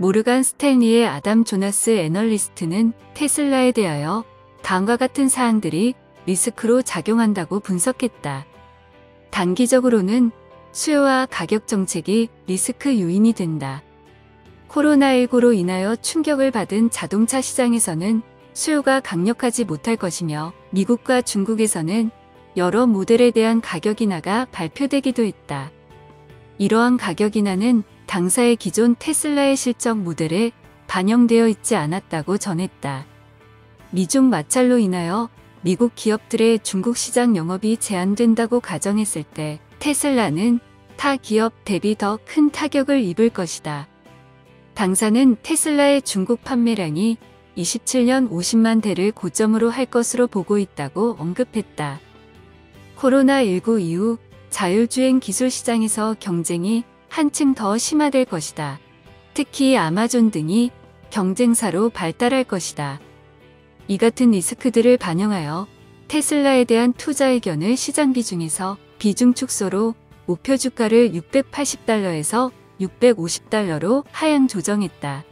모르간 스탠리의 아담 조나스 애널리스트는 테슬라에 대하여 다음과 같은 사항들이 리스크로 작용한다고 분석했다. 단기적으로는 수요와 가격 정책이 리스크 요인이 된다. 코로나19로 인하여 충격을 받은 자동차 시장에서는 수요가 강력하지 못할 것이며 미국과 중국에서는 여러 모델에 대한 가격 인하가 발표되기도 했다. 이러한 가격 인하는 당사의 기존 테슬라의 실적 모델에 반영되어 있지 않았다고 전했다. 미중 마찰로 인하여 미국 기업들의 중국 시장 영업이 제한된다고 가정했을 때 테슬라는 타 기업 대비 더 큰 타격을 입을 것이다. 당사는 테슬라의 중국 판매량이 27년 50만 대를 고점으로 할 것으로 보고 있다고 언급했다. 코로나19 이후 자율주행 기술 시장에서 경쟁이 한층 더 심화될 것이다. 특히 아마존 등이 경쟁사로 발달할 것이다. 이 같은 리스크들을 반영하여 테슬라에 대한 투자 의견을 시장 비중에서 비중 축소로 목표 주가를 680달러에서 650달러로 하향 조정했다.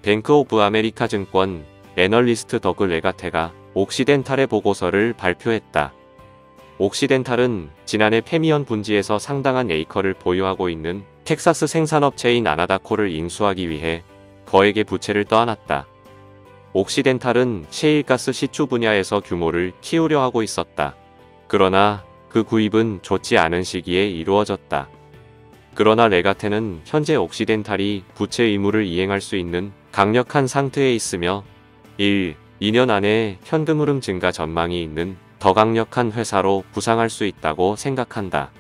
뱅크 오브 아메리카 증권 애널리스트 더글 레가테가 옥시덴탈의 보고서를 발표했다. 옥시덴탈은 지난해 페미언 분지에서 상당한 에이커를 보유하고 있는 텍사스 생산업체인 아나다코를 인수하기 위해 거액의 부채를 떠안았다. 옥시덴탈은 셰일가스 시추 분야에서 규모를 키우려 하고 있었다. 그러나 그 구입은 좋지 않은 시기에 이루어졌다. 그러나 레가테는 현재 옥시덴탈이 부채 의무를 이행할 수 있는 강력한 상태에 있으며 2년 안에 현금 흐름 증가 전망이 있는 더 강력한 회사로 부상할 수 있다고 생각한다.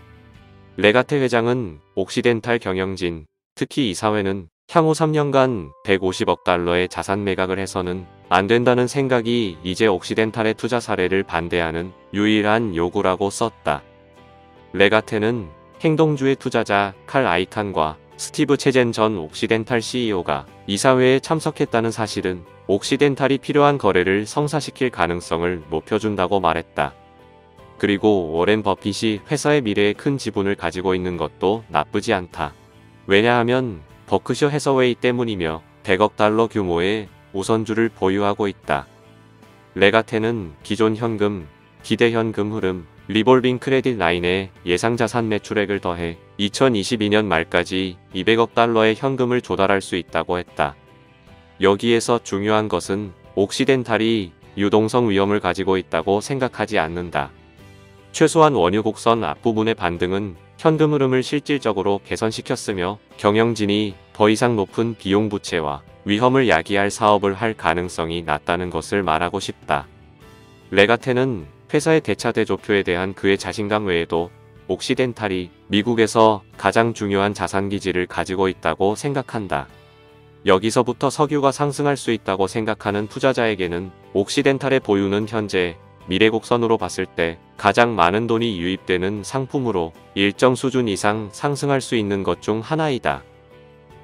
레가테 회장은 옥시덴탈 경영진, 특히 이사회는 향후 3년간 150억 달러의 자산 매각을 해서는 안 된다는 생각이 이제 옥시덴탈의 투자 사례를 반대하는 유일한 요구라고 썼다. 레가테는 행동주의 투자자 칼 아이칸과 스티브 체젠 전 옥시덴탈 CEO가 이사회에 참석했다는 사실은 옥시덴탈이 필요한 거래를 성사시킬 가능성을 높여준다고 말했다. 그리고 워렌 버핏이 회사의 미래에 큰 지분을 가지고 있는 것도 나쁘지 않다. 왜냐하면 버크셔 해서웨이 때문이며 100억 달러 규모의 우선주를 보유하고 있다. 레가테는 기존 현금, 기대 현금 흐름, 리볼빙 크레딧 라인에 예상자산 매출액을 더해 2022년 말까지 200억 달러의 현금을 조달할 수 있다고 했다. 여기에서 중요한 것은 옥시덴탈이 유동성 위험을 가지고 있다고 생각하지 않는다. 최소한 원유 곡선 앞부분의 반등은 현금 흐름을 실질적으로 개선시켰으며 경영진이 더 이상 높은 비용 부채와 위험을 야기할 사업을 할 가능성이 낮다는 것을 말하고 싶다. 레가테는 회사의 대차 대조표에 대한 그의 자신감 외에도 옥시덴탈이 미국에서 가장 중요한 자산기지를 가지고 있다고 생각한다. 여기서부터 석유가 상승할 수 있다고 생각하는 투자자에게는 옥시덴탈의 보유는 현재 미래 곡선으로 봤을 때 가장 많은 돈이 유입되는 상품으로 일정 수준 이상 상승할 수 있는 것 중 하나이다.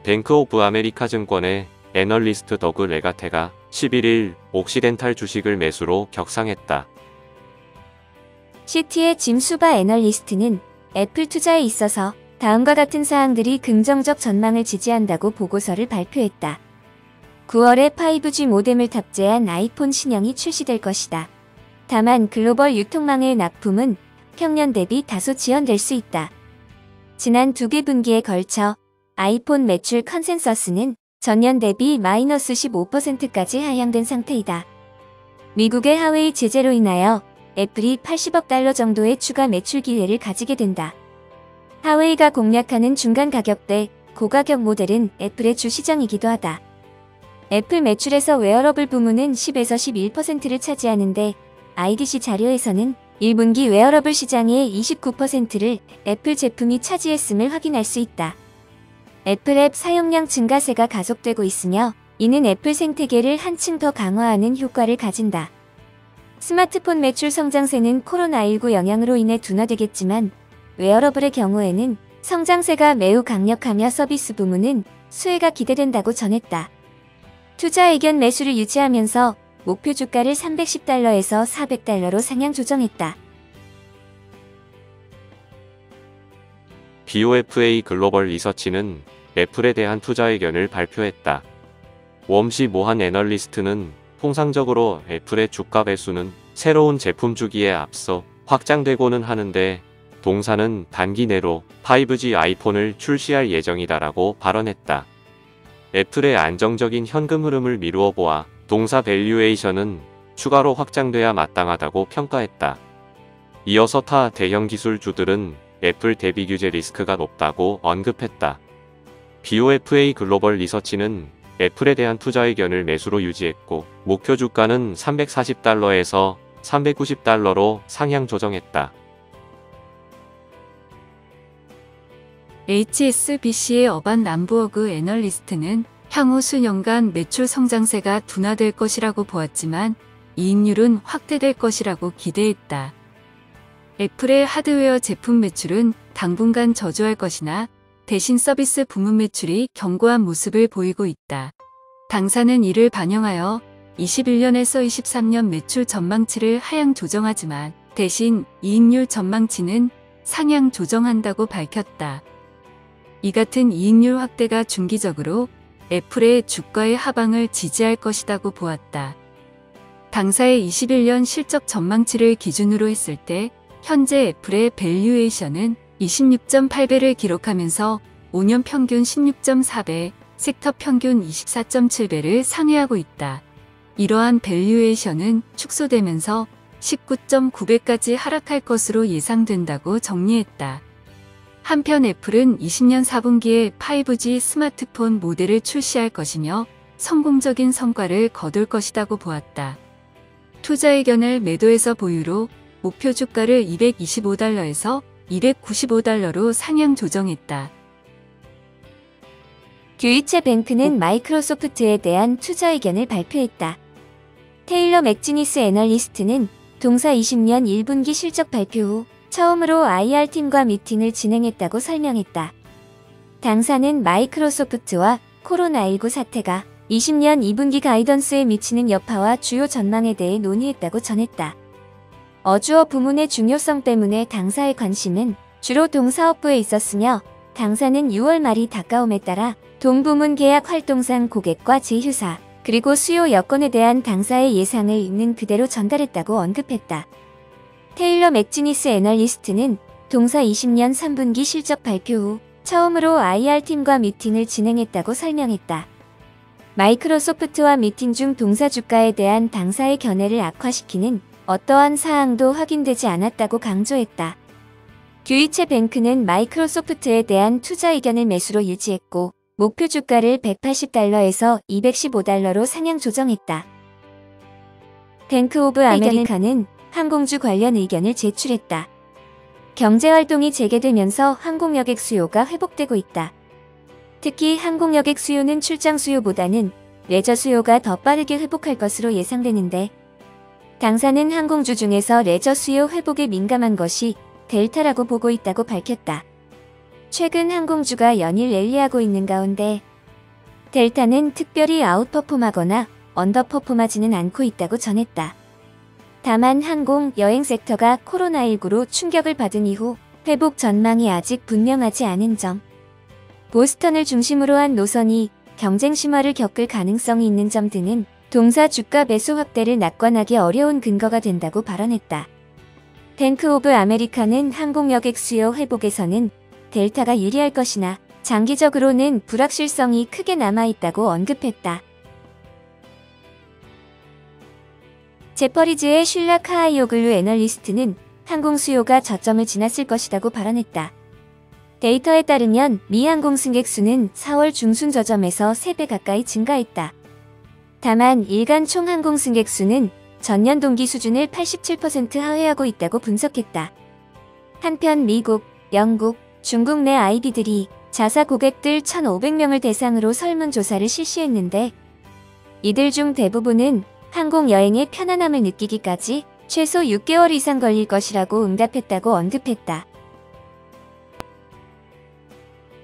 뱅크 오브 아메리카 증권의 애널리스트 더그 레가테가 11일 옥시덴탈 주식을 매수로 격상했다. 시티의 짐 수바 애널리스트는 애플 투자에 있어서 다음과 같은 사항들이 긍정적 전망을 지지한다고 보고서를 발표했다. 9월에 5G 모뎀을 탑재한 아이폰 신형이 출시될 것이다. 다만 글로벌 유통망의 납품은 평년 대비 다소 지연될 수 있다. 지난 2개 분기에 걸쳐 아이폰 매출 컨센서스는 전년 대비 마이너스 15%까지 하향된 상태이다. 미국의 하웨이 제재로 인하여 애플이 80억 달러 정도의 추가 매출 기회를 가지게 된다. 하웨이가 공략하는 중간 가격대 고가격 모델은 애플의 주 시장이기도 하다. 애플 매출에서 웨어러블 부문은 10에서 11%를 차지하는데 IDC 자료에서는 1분기 웨어러블 시장의 29%를 애플 제품이 차지했음을 확인할 수 있다. 애플 앱 사용량 증가세가 가속되고 있으며 이는 애플 생태계를 한층 더 강화하는 효과를 가진다. 스마트폰 매출 성장세는 코로나19 영향으로 인해 둔화되겠지만 웨어러블의 경우에는 성장세가 매우 강력하며 서비스 부문은 수혜가 기대된다고 전했다. 투자 의견 매수를 유지하면서 목표 주가를 310달러에서 400달러로 상향 조정했다. BOFA 글로벌 리서치는 애플에 대한 투자 의견을 발표했다. 웜시 모한 애널리스트는 통상적으로 애플의 주가 배수는 새로운 제품 주기에 앞서 확장되고는 하는데 동사는 단기 내로 5G 아이폰을 출시할 예정이다라고 발언했다. 애플의 안정적인 현금 흐름을 미루어 보아 동사 밸류에이션은 추가로 확장돼야 마땅하다고 평가했다. 이어서 타 대형 기술주들은 애플 대비 규제 리스크가 높다고 언급했다. BofA 글로벌 리서치는 애플에 대한 투자 의견을 매수로 유지했고 목표 주가는 340달러에서 390달러로 상향 조정했다. HSBC의 어반 람부어그 애널리스트는 향후 수년간 매출 성장세가 둔화될 것이라고 보았지만 이익률은 확대될 것이라고 기대했다. 애플의 하드웨어 제품 매출은 당분간 저조할 것이나 대신 서비스 부문 매출이 견고한 모습을 보이고 있다. 당사는 이를 반영하여 21년에서 23년 매출 전망치를 하향 조정하지만 대신 이익률 전망치는 상향 조정한다고 밝혔다. 이 같은 이익률 확대가 중기적으로 애플의 주가의 하방을 지지할 것이라고 보았다. 당사의 21년 실적 전망치를 기준으로 했을 때 현재 애플의 밸류에이션은 26.8배를 기록하면서 5년 평균 16.4배, 섹터 평균 24.7배를 상회하고 있다. 이러한 밸류에이션은 축소되면서 19.9배까지 하락할 것으로 예상된다고 정리했다. 한편 애플은 20년 4분기에 5G 스마트폰 모델을 출시할 것이며 성공적인 성과를 거둘 것이라고 보았다. 투자 의견을 매도해서 보유로 목표 주가를 225달러에서 295달러로 상향 조정했다. 듀이체 뱅크는 마이크로소프트에 대한 투자 의견을 발표했다. 테일러 맥지니스 애널리스트는 동사 20년 1분기 실적 발표 후 처음으로 IR팀과 미팅을 진행했다고 설명했다. 당사는 마이크로소프트와 코로나19 사태가 20년 2분기 가이던스에 미치는 여파와 주요 전망에 대해 논의했다고 전했다. 어주어 부문의 중요성 때문에 당사의 관심은 주로 동사업부에 있었으며 당사는 6월 말이 다가옴에 따라 동부문 계약 활동상 고객과 제휴사 그리고 수요 여건에 대한 당사의 예상을 있는 그대로 전달했다고 언급했다. 테일러 맥지니스 애널리스트는 동사 20년 3분기 실적 발표 후 처음으로 IR팀과 미팅을 진행했다고 설명했다. 마이크로소프트와 미팅 중 동사 주가에 대한 당사의 견해를 악화시키는 어떠한 사항도 확인되지 않았다고 강조했다. 듀이체 뱅크는 마이크로소프트에 대한 투자 의견을 매수로 유지했고 목표 주가를 180달러에서 215달러로 상향 조정했다. 뱅크 오브 아메리카는 항공주 관련 의견을 제출했다. 경제활동이 재개되면서 항공여객 수요가 회복되고 있다. 특히 항공여객 수요는 출장 수요보다는 레저 수요가 더 빠르게 회복할 것으로 예상되는데 당사는 항공주 중에서 레저 수요 회복에 민감한 것이 델타라고 보고 있다고 밝혔다. 최근 항공주가 연일 랠리하고 있는 가운데 델타는 특별히 아웃퍼폼하거나 언더퍼폼하지는 않고 있다고 전했다. 다만 항공, 여행 섹터가 코로나19로 충격을 받은 이후 회복 전망이 아직 분명하지 않은 점, 보스턴을 중심으로 한 노선이 경쟁 심화를 겪을 가능성이 있는 점 등은 동사 주가 매수 확대를 낙관하기 어려운 근거가 된다고 발언했다. 뱅크 오브 아메리카는 항공여객 수요 회복에서는 델타가 유리할 것이나 장기적으로는 불확실성이 크게 남아있다고 언급했다. 제퍼리즈의 슐라 카하이오글루 애널리스트는 항공 수요가 저점을 지났을 것이라고 발언했다. 데이터에 따르면 미 항공 승객 수는 4월 중순 저점에서 3배 가까이 증가했다. 다만 일간 총 항공 승객 수는 전년 동기 수준을 87% 하회하고 있다고 분석했다. 한편 미국, 영국, 중국 내 아이디들이 자사 고객들 1,500명을 대상으로 설문조사를 실시했는데 이들 중 대부분은 항공 여행의 편안함을 느끼기까지 최소 6개월 이상 걸릴 것이라고 응답했다고 언급했다.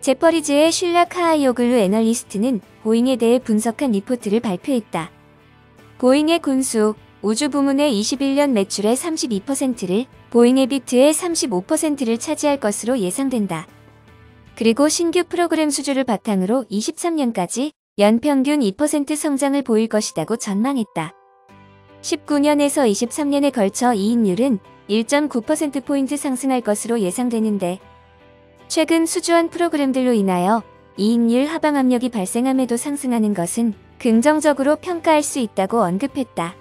제퍼리즈의 슐라 카하이오글루 애널리스트는 보잉에 대해 분석한 리포트를 발표했다. 보잉의 군수, 우주 부문의 21년 매출의 32%를 보잉 에비트의 35%를 차지할 것으로 예상된다. 그리고 신규 프로그램 수주를 바탕으로 23년까지 연평균 2% 성장을 보일 것이라고 전망했다. 19년에서 23년에 걸쳐 이익률은 1.9%포인트 상승할 것으로 예상되는데, 최근 수주한 프로그램들로 인하여 이익률 하방 압력이 발생함에도 상승하는 것은 긍정적으로 평가할 수 있다고 언급했다.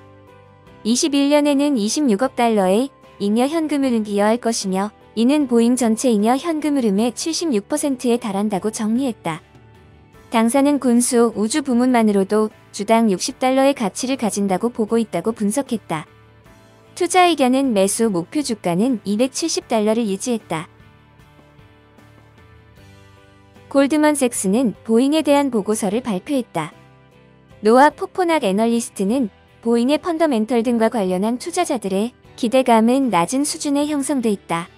21년에는 26억 달러의 잉여 현금 흐름이 기여할 것이며, 이는 보잉 전체 잉여 현금 흐름의 76%에 달한다고 정리했다. 당사는 군수 우주 부문만으로도 주당 60달러의 가치를 가진다고 보고 있다고 분석했다. 투자 의견은 매수 목표 주가는 270달러를 유지했다. 골드먼색스는 보잉에 대한 보고서를 발표했다. 노아 포포낙 애널리스트는 보잉의 펀더멘털 등과 관련한 투자자들의 기대감은 낮은 수준에 형성돼 있다.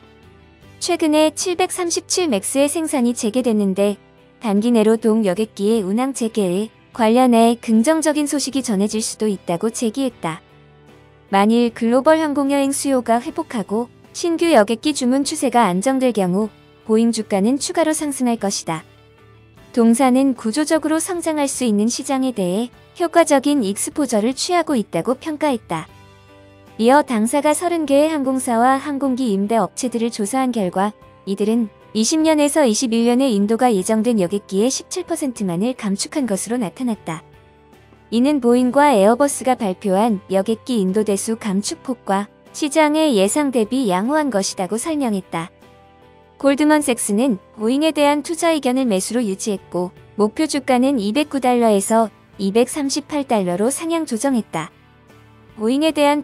최근에 737 맥스의 생산이 재개됐는데, 단기 내로 동여객기의 운항 재개에 관련해 긍정적인 소식이 전해질 수도 있다고 제기했다. 만일 글로벌 항공여행 수요가 회복하고 신규 여객기 주문 추세가 안정될 경우 보잉 주가는 추가로 상승할 것이다. 동사는 구조적으로 성장할 수 있는 시장에 대해 효과적인 익스포저를 취하고 있다고 평가했다. 이어 당사가 30개의 항공사와 항공기 임대 업체들을 조사한 결과 이들은 20년에서 21년에 인도가 예정된 여객기의 17%만을 감축한 것으로 나타났다. 이는 보잉과 에어버스가 발표한 여객기 인도 대수 감축폭과 시장의 예상 대비 양호한 것이라고 설명했다. 골드먼색스는 보잉에 대한 투자 의견을 매수로 유지했고, 목표 주가는 209달러에서 238달러로 상향 조정했다. 보잉에 대한